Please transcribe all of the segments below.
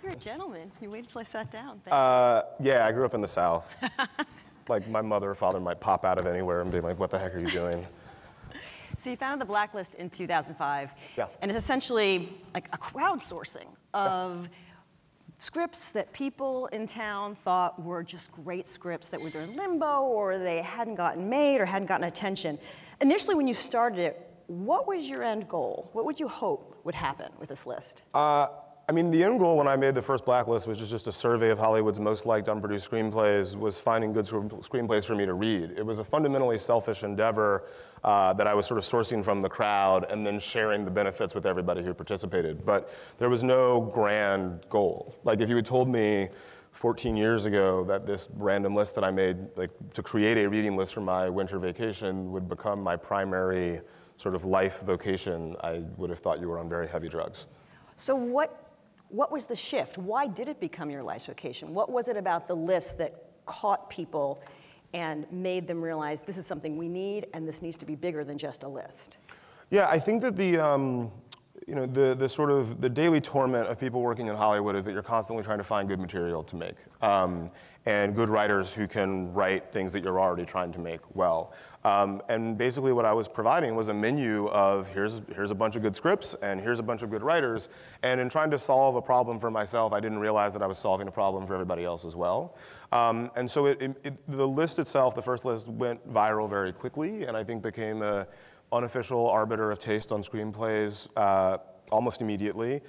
You're a gentleman. You waited till I sat down. Yeah, I grew up in the South. Like my mother or father might pop out of anywhere and be like, what the heck are you doing? So you founded the Blacklist in 2005. Yeah. And it's essentially like a crowdsourcing of scripts that people in town thought were just great scripts that were either in limbo or they hadn't gotten made or hadn't gotten attention. Initially, when you started it, what was your end goal? What would you hope would happen with this list? I mean, the end goal when I made the first Blacklist, which is just a survey of Hollywood's most liked unproduced screenplays, was finding good screenplays for me to read. It was a fundamentally selfish endeavor that I was sort of sourcing from the crowd and then sharing the benefits with everybody who participated. But there was no grand goal. Like if you had told me 14 years ago that this random list that I made, like to create a reading list for my winter vacation would become my primary sort of life vocation, I would have thought you were on very heavy drugs. So what was the shift? Why did it become your life's vocation? What was it about the list that caught people and made them realize this is something we need and this needs to be bigger than just a list? Yeah, I think that the sort of the daily torment of people working in Hollywood is that you're constantly trying to find good material to make and good writers who can write things that you're already trying to make well. And basically what I was providing was a menu of here's a bunch of good scripts and here's a bunch of good writers. And in trying to solve a problem for myself, I didn't realize that I was solving a problem for everybody else as well. And so the list itself, the first list, went viral very quickly and I think became an unofficial arbiter of taste on screenplays almost immediately.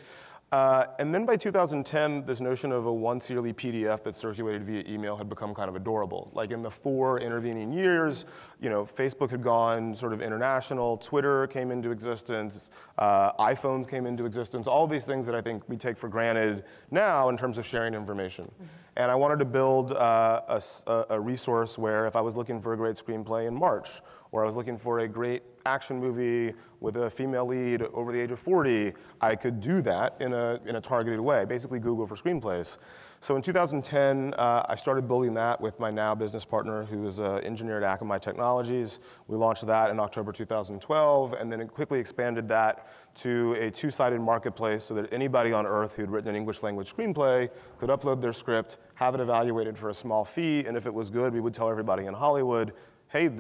And then by 2010, this notion of a once yearly PDF that circulated via email had become kind of adorable. Like in the 4 intervening years, Facebook had gone sort of international, Twitter came into existence, iPhones came into existence, all these things that I think we take for granted now in terms of sharing information. Mm-hmm. And I wanted to build a resource where if I was looking for a great screenplay in March, or I was looking for a great action movie with a female lead over the age of 40, I could do that in a targeted way, basically Google for screenplays. So in 2010, I started building that with my now business partner, who is an engineer at Akamai Technologies. We launched that in October 2012, and then it quickly expanded that to a 2-sided marketplace so that anybody on earth who'd written an English language screenplay could upload their script, have it evaluated for a small fee, and if it was good, we would tell everybody in Hollywood, hey,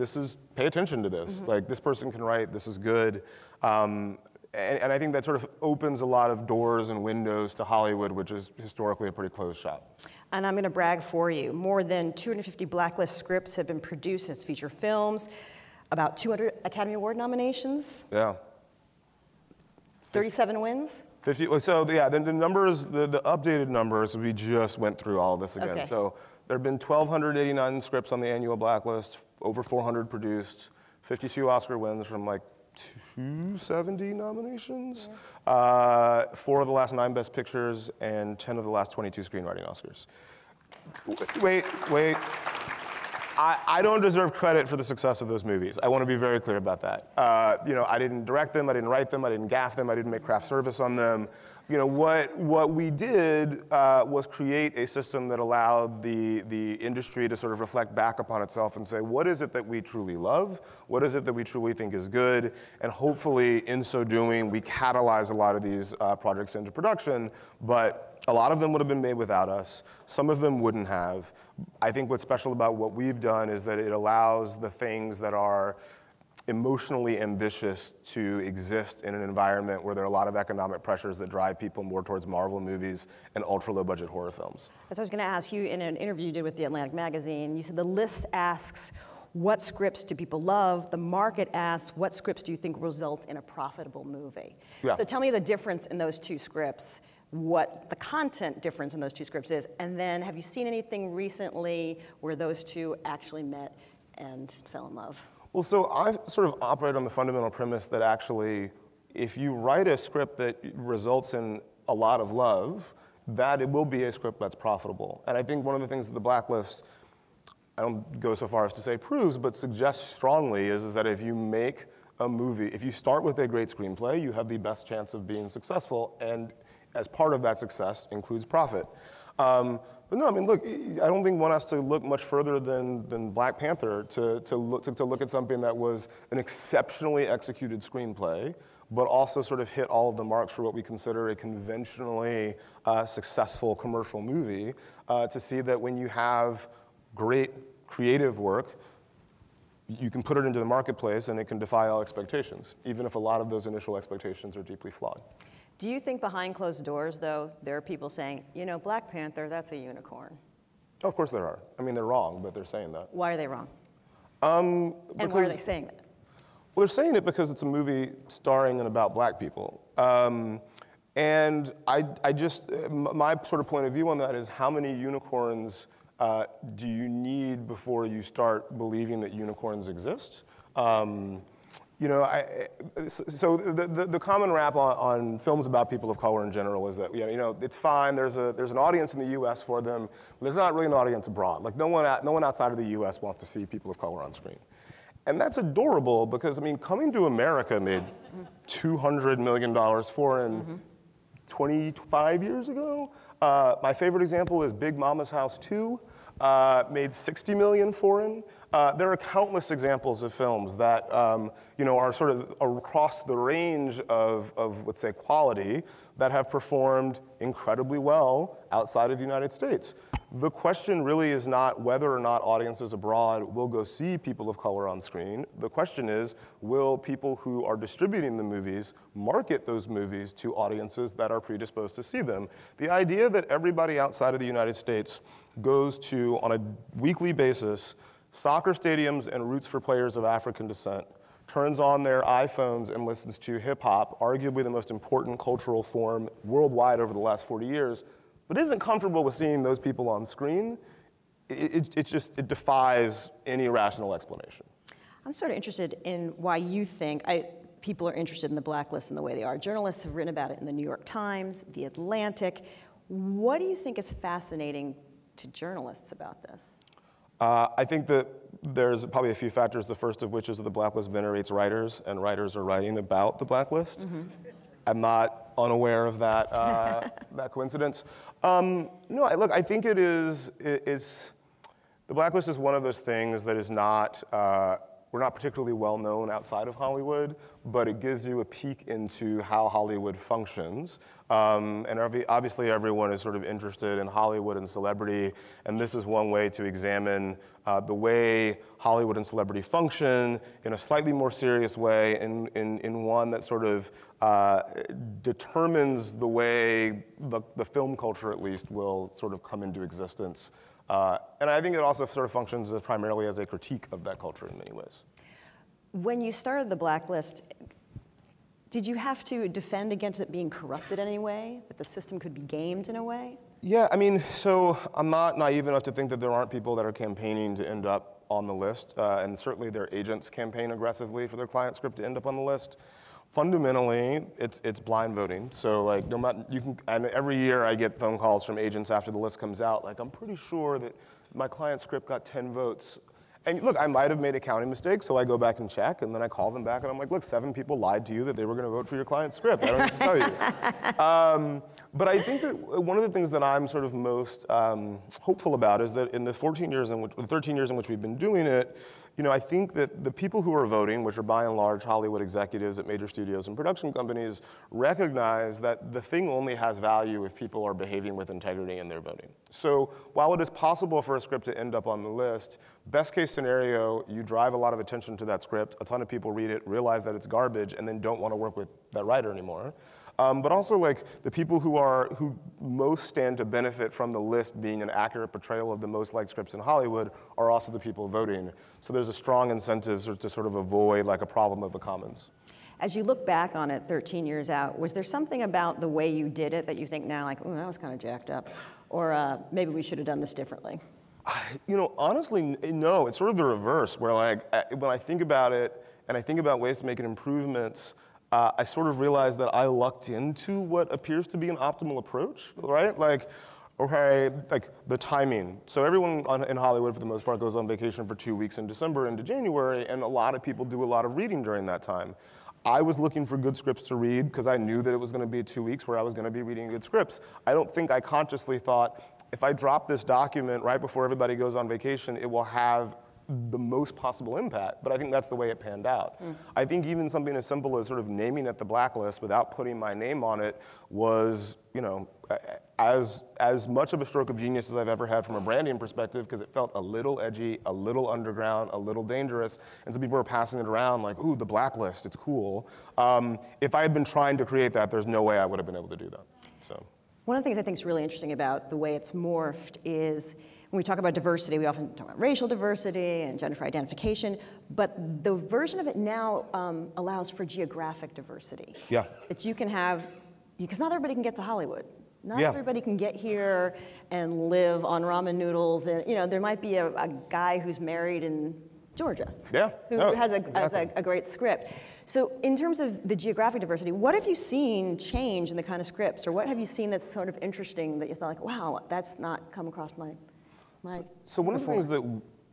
pay attention to this. Mm-hmm. Like, this person can write, this is good. And I think that sort of opens a lot of doors and windows to Hollywood, which is historically a pretty closed shop. And I'm gonna brag for you. More than 250 Blacklist scripts have been produced as feature films, about 200 Academy Award nominations. Yeah. 37 wins? 50, so yeah, the numbers, the updated numbers, we just went through all of this again. Okay. So there have been 1,289 scripts on the annual Blacklist, over 400 produced, 52 Oscar wins from like 270 nominations, 4 of the last 9 Best Pictures, and 10 of the last 22 screenwriting Oscars. Wait. I don't deserve credit for the success of those movies. I want to be very clear about that. I didn't direct them, I didn't write them, I didn't gaff them, I didn't make craft service on them. What we did was create a system that allowed the industry to sort of reflect back upon itself and say, what is it that we truly love? What is it that we truly think is good? And hopefully, in so doing, we catalyze a lot of these projects into production, but a lot of them would have been made without us. Some of them wouldn't have. I think what's special about what we've done is that it allows the things that are emotionally ambitious to exist in an environment where there are a lot of economic pressures that drive people more towards Marvel movies and ultra-low budget horror films. That's what I was going to ask you in an interview you did with the Atlantic magazine. You said the list asks, what scripts do people love? The market asks, what scripts do you think result in a profitable movie? Yeah. So tell me the difference in those 2 scripts, what the content difference in those 2 scripts is, and then have you seen anything recently where those 2 actually met and fell in love? Well, so I sort of operate on the fundamental premise that actually, if you write a script that results in a lot of love, that it will be a script that's profitable. And I think one of the things that the Blacklist, I don't go so far as to say proves, but suggests strongly is that if you make a movie, if you start with a great screenplay, you have the best chance of being successful, and as part of that success includes profit. But no, I mean, look, I don't think one has to look much further than Black Panther to look at something that was an exceptionally executed screenplay but also sort of hit all of the marks for what we consider a conventionally successful commercial movie, to see that when you have great creative work, you can put it into the marketplace and it can defy all expectations, even if a lot of those initial expectations are deeply flawed. Do you think behind closed doors, though, there are people saying, you know, Black Panther, that's a unicorn? Oh, of course there are. I mean, they're wrong, but they're saying that. Why are they wrong? And why are they saying that? Well, they're saying it because it's a movie starring and about Black people. And I just, my sort of point of view on that is, how many unicorns do you need before you start believing that unicorns exist? You know, so the common rap on films about people of color in general is that, you know, it's fine, there's an audience in the US for them, but there's not really an audience abroad. Like, no one outside of the US wants to see people of color on screen. And that's adorable because, I mean, Coming to America made $200 million foreign 25 years ago. My favorite example is Big Mama's House 2, made $60 million foreign. There are countless examples of films that you know, are sort of across the range of, let's say, quality, that have performed incredibly well outside of the United States. The question really is not whether or not audiences abroad will go see people of color on screen. The question is, will people who are distributing the movies market those movies to audiences that are predisposed to see them? The idea that everybody outside of the United States goes to, on a weekly basis, soccer stadiums and routes for players of African descent, turns on their iPhones and listens to hip hop, arguably the most important cultural form worldwide over the last 40 years, but isn't comfortable with seeing those people on screen, it defies any rational explanation. I'm sort of interested in why you think people are interested in the blacklist in the way they are. Journalists have written about it in the New York Times, The Atlantic. What do you think is fascinating to journalists about this? I think that there's probably a few factors, the first of which is that the blacklist venerates writers, and writers are writing about the blacklist. I'm not unaware of that, that coincidence. No, look, I think the blacklist is one of those things that is not, we're not particularly well known outside of Hollywood, but it gives you a peek into how Hollywood functions. And obviously everyone is sort of interested in Hollywood and celebrity, and this is one way to examine the way Hollywood and celebrity function in a slightly more serious way, in one that sort of determines the way the film culture, at least, will sort of come into existence. And I think it also sort of functions primarily as a critique of that culture in many ways. When you started the blacklist, did you have to defend against it being corrupted in any way, that the system could be gamed in a way? Yeah, I mean, so I'm not naive enough to think that there aren't people that are campaigning to end up on the list, and certainly their agents campaign aggressively for their client script to end up on the list. Fundamentally, it's blind voting. So, like, no matter, and every year I get phone calls from agents after the list comes out, like, I'm pretty sure that my client script got 10 votes. And look, I might have made a counting mistake, so I go back and check, and then I call them back, and I'm like, look, 7 people lied to you that they were gonna vote for your client script. I don't need to tell you. But I think that one of the things that I'm sort of most hopeful about is that in the 13 years in which we've been doing it, you know, I think that the people who are voting, which are by and large Hollywood executives at major studios and production companies, recognize that the thing only has value if people are behaving with integrity in their voting. So while it is possible for a script to end up on the list, best case scenario, you drive a lot of attention to that script, a ton of people read it, realize that it's garbage, and then don't want to work with that writer anymore. But also, like, the people who most stand to benefit from the list being an accurate portrayal of the most liked scripts in Hollywood are also the people voting. So there's a strong incentive to sort of avoid, like, a problem of the commons. As you look back on it 13 years out, was there something about the way you did it that you think now, like, oh, that was kind of jacked up? Or maybe we should have done this differently? You know, honestly, no. It's sort of the reverse, where, like, when I think about it and I think about ways to make it improvements, I sort of realized that I lucked into what appears to be an optimal approach, right? Like, okay, like the timing. So everyone in Hollywood, for the most part, goes on vacation for 2 weeks in December into January, and a lot of people do a lot of reading during that time. I was looking for good scripts to read because I knew that it was going to be 2 weeks where I was going to be reading good scripts. I don't think I consciously thought, if I drop this document right before everybody goes on vacation, it will have the most possible impact, but I think that's the way it panned out. I think even something as simple as sort of naming it the Blacklist without putting my name on it was, you know, as much of a stroke of genius as I've ever had from a branding perspective, because it felt a little edgy, a little underground, a little dangerous, and so people were passing it around like, ooh, the Blacklist, it's cool. If I had been trying to create that, there's no way I would have been able to do that, so. One of the things I think is really interesting about the way it's morphed is when we talk about diversity, we often talk about racial diversity and gender identification, but the version of it now allows for geographic diversity. Yeah. That you can have, because not everybody can get to Hollywood. Not Yeah. everybody can get here and live on ramen noodles, and you know, there might be a guy who's married in Georgia, Yeah. who No, has exactly. a great script. So in terms of the geographic diversity, what have you seen change in the kind of scripts, or what have you seen that's sort of interesting that you thought like, wow, that's not come across my So one of the things that,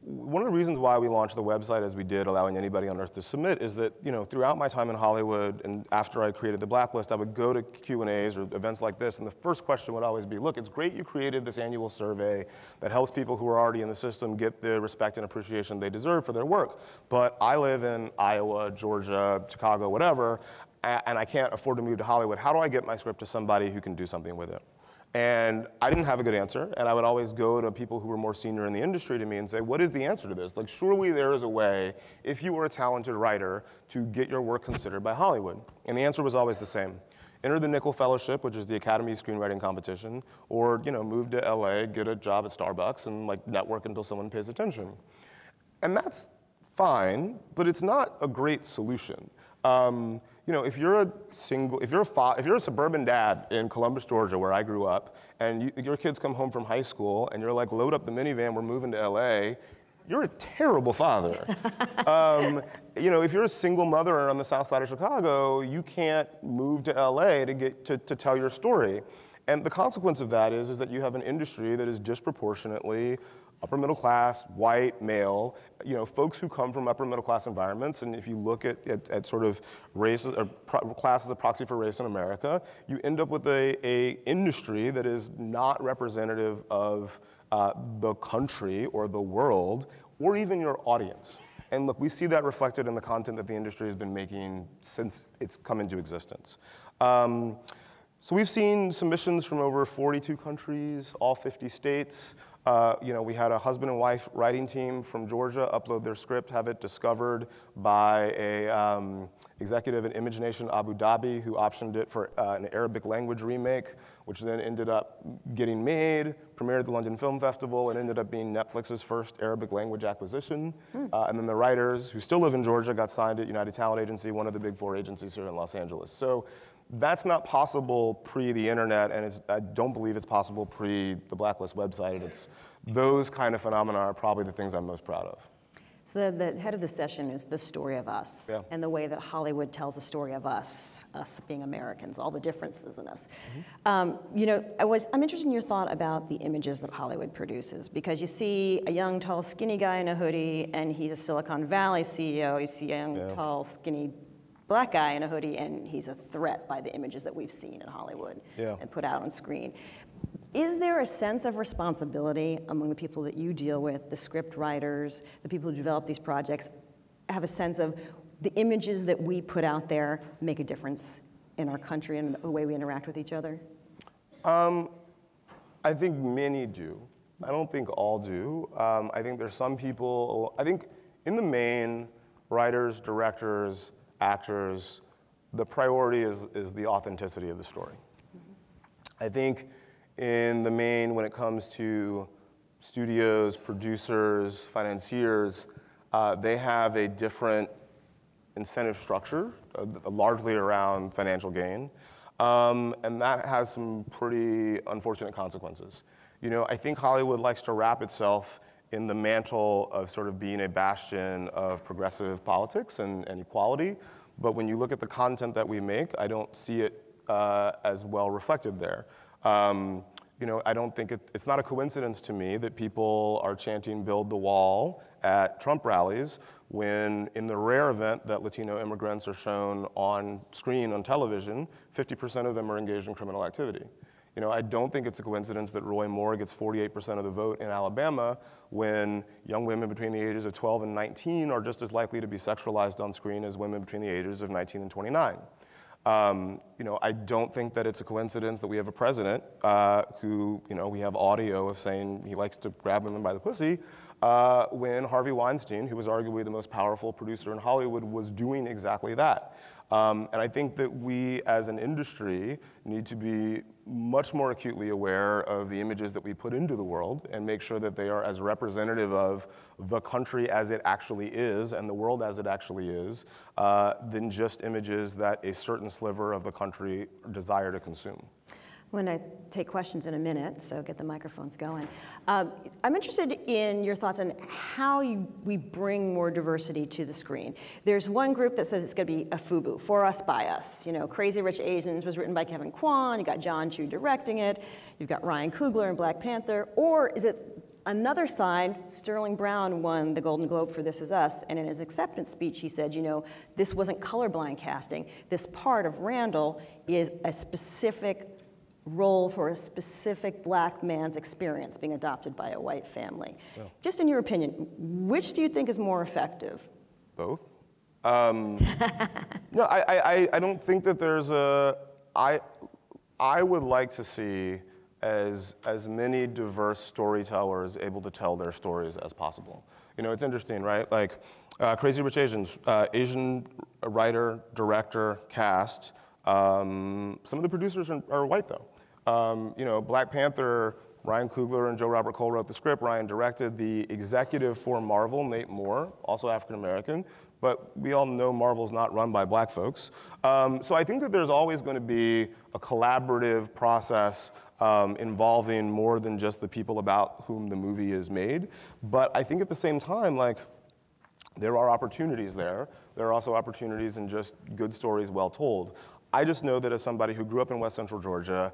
one of the reasons why we launched the website as we did, allowing anybody on earth to submit, is that, you know, throughout my time in Hollywood and after I created the Blacklist, I would go to Q&As or events like this, and the first question would always be, look, it's great you created this annual survey that helps people who are already in the system get the respect and appreciation they deserve for their work, but I live in Iowa, Georgia, Chicago, whatever, and I can't afford to move to Hollywood. How do I get my script to somebody who can do something with it? And I didn't have a good answer, and I would always go to people who were more senior in the industry to me and say, what is the answer to this? Like, surely there is a way, if you were a talented writer, to get your work considered by Hollywood. And the answer was always the same. Enter the Nickel Fellowship, which is the Academy Screenwriting Competition, or, you know, move to LA, get a job at Starbucks, and like network until someone pays attention. And that's fine, but it's not a great solution. You know, if you're a suburban dad in Columbus, Georgia, where I grew up, and your kids come home from high school, and you're like, load up the minivan, we're moving to LA, you're a terrible father. You know, if you're a single mother on the south side of Chicago, you can't move to LA to get to tell your story. And the consequence of that is that you have an industry that is disproportionately upper middle class, white, male, you know, folks who come from upper middle class environments, and if you look at sort of race, or class as a proxy for race in America, you end up with a industry that is not representative of the country or the world, or even your audience. And look, we see that reflected in the content that the industry has been making since it's come into existence. So we've seen submissions from over 42 countries, all 50 states. You know, we had a husband and wife writing team from Georgia upload their script, have it discovered by a executive at Image Nation Abu Dhabi who optioned it for an Arabic language remake, which then ended up getting made, premiered at the London Film Festival, and ended up being Netflix's first Arabic language acquisition. And then the writers, who still live in Georgia, got signed at United Talent Agency, one of the big 4 agencies here in Los Angeles. So that's not possible pre the internet, and I don't believe it's possible pre the Blacklist website. And it's those kind of phenomena are probably the things I'm most proud of. So the head of the session is the story of us, and the way that Hollywood tells the story of us being Americans, all the differences in us. You know, I'm interested in your thought about the images that Hollywood produces, because you see a young, tall, skinny guy in a hoodie, and he's a Silicon Valley CEO. You see a young, tall, skinny black guy in a hoodie, and he's a threat by the images that we've seen in Hollywood and put out on screen. Is there a sense of responsibility among the people that you deal with, the script writers, the people who develop these projects, have a sense of the images that we put out there make a difference in our country and the way we interact with each other? I think many do. I don't think all do. I think there's some people, I think in the main, writers, directors, actors, the priority is the authenticity of the story. I think in the main, when it comes to studios, producers, financiers, they have a different incentive structure, largely around financial gain, and that has some pretty unfortunate consequences. You know, I think Hollywood likes to wrap itself in the mantle of sort of being a bastion of progressive politics and equality, but when you look at the content that we make, I don't see it as well reflected there. You know, I don't think it's not a coincidence to me that people are chanting "Build the Wall" at Trump rallies when, in the rare event that Latino immigrants are shown on screen on television, 50% of them are engaged in criminal activity. You know, I don't think it's a coincidence that Roy Moore gets 48% of the vote in Alabama when young women between the ages of 12 and 19 are just as likely to be sexualized on screen as women between the ages of 19 and 29. You know, I don't think that it's a coincidence that we have a president who, you know, we have audio of saying he likes to grab women by the pussy when Harvey Weinstein, who was arguably the most powerful producer in Hollywood, was doing exactly that. And I think that we as an industry need to be much more acutely aware of the images that we put into the world and make sure that they are as representative of the country as it actually is and the world as it actually is than just images that a certain sliver of the country desire to consume. I'm going to take questions in a minute, so get the microphones going. I'm interested in your thoughts on how we bring more diversity to the screen. There's one group that says it's going to be a FUBU, for us, by us. You know, Crazy Rich Asians was written by Kevin Kwan, you got John Chu directing it, you've got Ryan Coogler in Black Panther, or is it another side? Sterling Brown won the Golden Globe for This Is Us, and in his acceptance speech he said, you know, this wasn't colorblind casting. This part of Randall is a specific role for a specific black man's experience being adopted by a white family. Yeah. Just in your opinion, which do you think is more effective? Both. No, I don't think that there's a, I would like to see as many diverse storytellers able to tell their stories as possible. You know, it's interesting, right? Like Crazy Rich Asians, Asian writer, director, cast. Some of the producers are white though. You know, Black Panther, Ryan Coogler and Joe Robert Cole wrote the script. Ryan directed. The executive for Marvel, Nate Moore, also African American, but we all know Marvel's not run by black folks. So I think that there's always going to be a collaborative process involving more than just the people about whom the movie is made. But I think at the same time, like, there are opportunities there. There are also opportunities in just good stories well told. I just know that as somebody who grew up in West Central Georgia,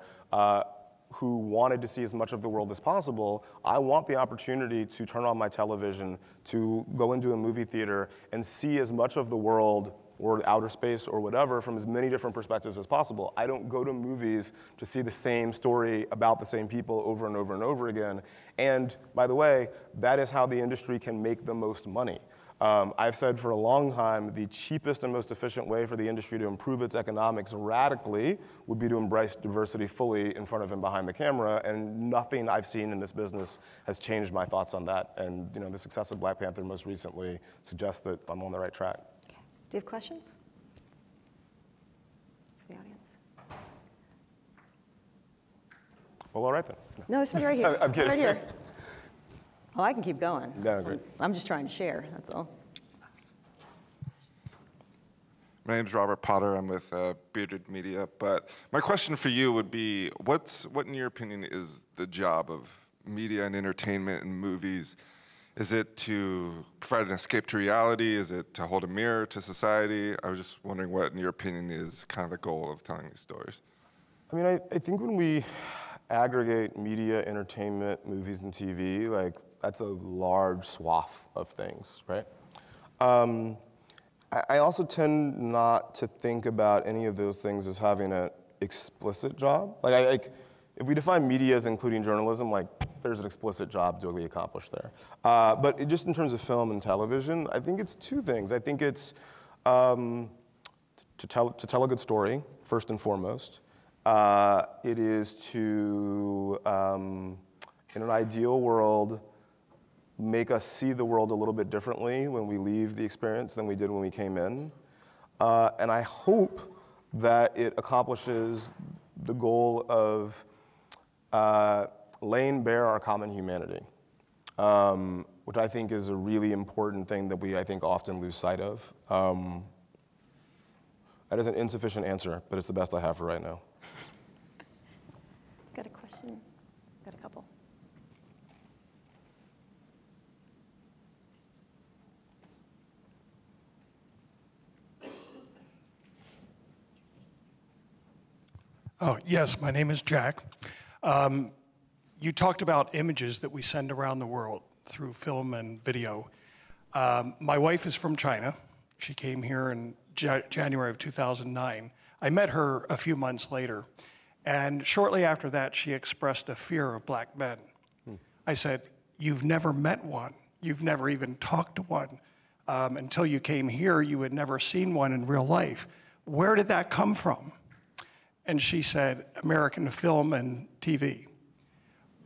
who wanted to see as much of the world as possible, I want the opportunity to turn on my television, to go into a movie theater and see as much of the world or outer space or whatever from as many different perspectives as possible. I don't go to movies to see the same story about the same people over and over and over again. And by the way, that is how the industry can make the most money. I've said for a long time, the cheapest and most efficient way for the industry to improve its economics radically would be to embrace diversity fully in front of and behind the camera, and nothing I've seen in this business has changed my thoughts on that. And you know, the success of Black Panther most recently suggests that I'm on the right track. Okay. Do you have questions for the audience? Well, all right then. No, this one right here. I'm kidding. Right here. Oh, I can keep going. No, great. I'm just trying to share, that's all. My name's Robert Potter. I'm with Bearded Media. But my question for you would be, what in your opinion is the job of media and entertainment and movies? Is it to provide an escape to reality? Is it to hold a mirror to society? I was just wondering what, in your opinion, is kind of the goal of telling these stories. I mean, I think when we aggregate media, entertainment, movies, and TV, like, that's a large swath of things, right? I also tend not to think about any of those things as having an explicit job. Like, if we define media as including journalism, like, there's an explicit job to be accomplished there. But just in terms of film and television, I think it's two things. I think it's to tell a good story, first and foremost. It is to, in an ideal world, make us see the world a little bit differently when we leave the experience than we did when we came in. And I hope that it accomplishes the goal of laying bare our common humanity, which I think is a really important thing that we, I think, often lose sight of. That is an insufficient answer, but it's the best I have for right now. Got a question? Got a couple. Oh, yes, my name is Jack. You talked about images that we send around the world through film and video. My wife is from China. She came here in January of 2009. I met her a few months later, And shortly after that, she expressed a fear of black men. I said, you've never met one. You've never even talked to one. Until you came here, you had never seen one in real life. Where did that come from? And she said, American film and TV.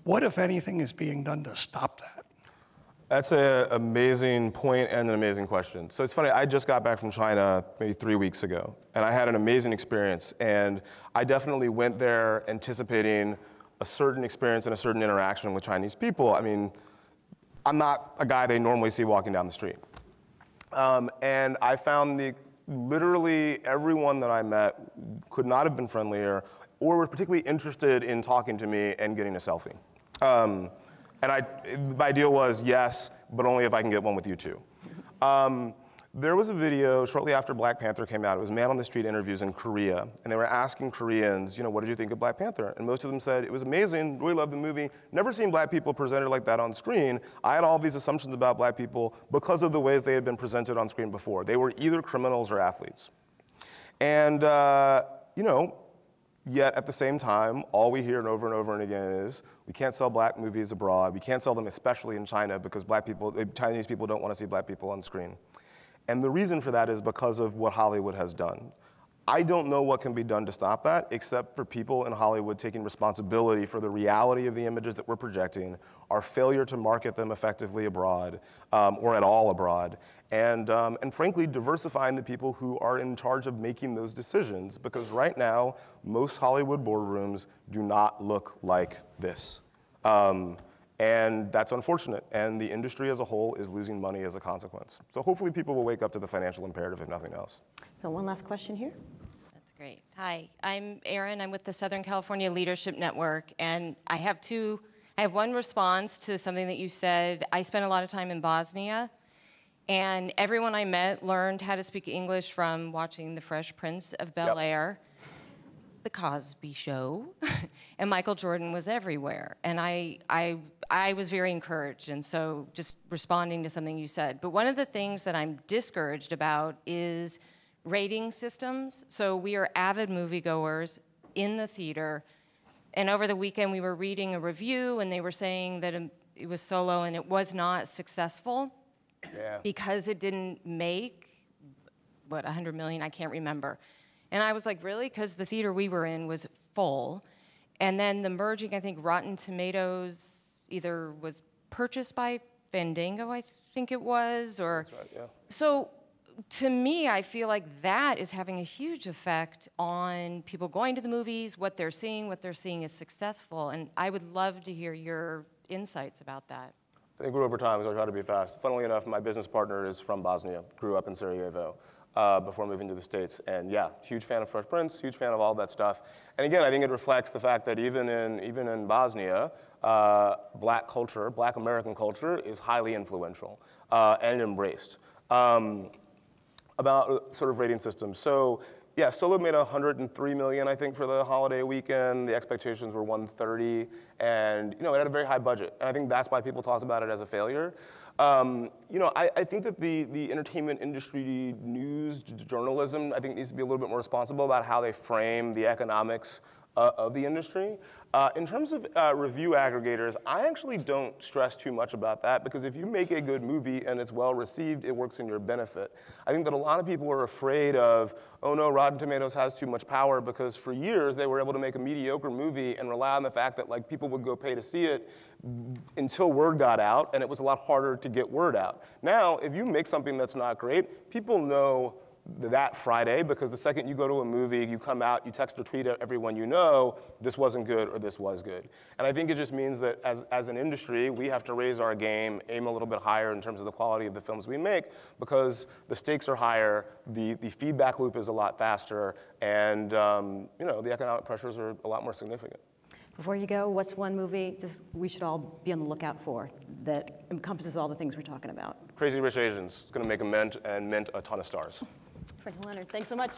What, if anything, is being done to stop that? That's an amazing point and an amazing question. So it's funny, I just got back from China maybe 3 weeks ago, and I had an amazing experience. And I definitely went there anticipating a certain experience and a certain interaction with Chinese people. I mean, I'm not a guy they normally see walking down the street. And I found literally everyone that I met could not have been friendlier or were particularly interested in talking to me and getting a selfie. And my deal was yes, but only if I can get one with you too. There was a video shortly after Black Panther came out. It was man on the street interviews in Korea, and they were asking Koreans, what did you think of Black Panther? And most of them said, it was amazing, really loved the movie, never seen black people presented like that on screen. I had all these assumptions about black people because of the ways they had been presented on screen before. They were either criminals or athletes. And, yet at the same time, all we hear over and over and again is, we can't sell black movies abroad. We can't sell them, especially in China, because Chinese people don't want to see black people on screen. And the reason for that is because of what Hollywood has done. I don't know what can be done to stop that, except for people in Hollywood taking responsibility for the reality of the images that we're projecting, our failure to market them effectively abroad, or at all abroad, and frankly, diversifying the people who are in charge of making those decisions, because right now, most Hollywood boardrooms do not look like this. And that's unfortunate, and the industry as a whole is losing money as a consequence. So hopefully people will wake up to the financial imperative, if nothing else. So one last question here. That's great. Hi, I'm Erin. I'm with the Southern California Leadership Network, and I have one response to something that you said. I spent a lot of time in Bosnia, and everyone I met learned how to speak English from watching The Fresh Prince of Bel-Air. The Cosby Show, and Michael Jordan was everywhere. And I was very encouraged, and so just responding to something you said. But one of the things that I'm discouraged about is rating systems. So we are avid moviegoers in the theater, and over the weekend we were reading a review, and they were saying that it was solo and it was not successful because it didn't make, what, 100 million? I can't remember. And I was like, really? Because the theater we were in was full. And then the merging, I think Rotten Tomatoes either was purchased by Fandango, I think it was, or... That's right, yeah. So to me, I feel like that is having a huge effect on people going to the movies, what they're seeing is successful. And I would love to hear your insights about that. I grew over time, so I try to be fast. Funnily enough, my business partner is from Bosnia, grew up in Sarajevo. Before moving to the States. And yeah, huge fan of Fresh Prince, huge fan of all that stuff. And again, I think it reflects the fact that even in Bosnia, black culture, black American culture is highly influential and embraced. About sort of rating systems. So yeah, Solo made 103 million, I think, for the holiday weekend. The expectations were 130, and it had a very high budget. And I think that's why people talked about it as a failure. I think that the entertainment industry, news, journalism, I think needs to be a little bit more responsible about how they frame the economics of the industry. In terms of review aggregators, I actually don't stress too much about that, because if you make a good movie and it's well received, it works in your benefit. I think that a lot of people are afraid of, oh no, Rotten Tomatoes has too much power, because for years they were able to make a mediocre movie and rely on the fact that people would go pay to see it until word got out, and it was a lot harder to get word out. Now, if you make something that's not great, people know that Friday, because the second you go to a movie, you come out, you text or tweet at everyone you know, this wasn't good or this was good. And I think it just means that as an industry, we have to raise our game, aim a little bit higher in terms of the quality of the films we make, because the stakes are higher, the feedback loop is a lot faster, and the economic pressures are a lot more significant. Before you go, what's one movie we should all be on the lookout for that encompasses all the things we're talking about? Crazy Rich Asians. It's going to make a mint and mint a ton of stars. Leonard, thanks so much.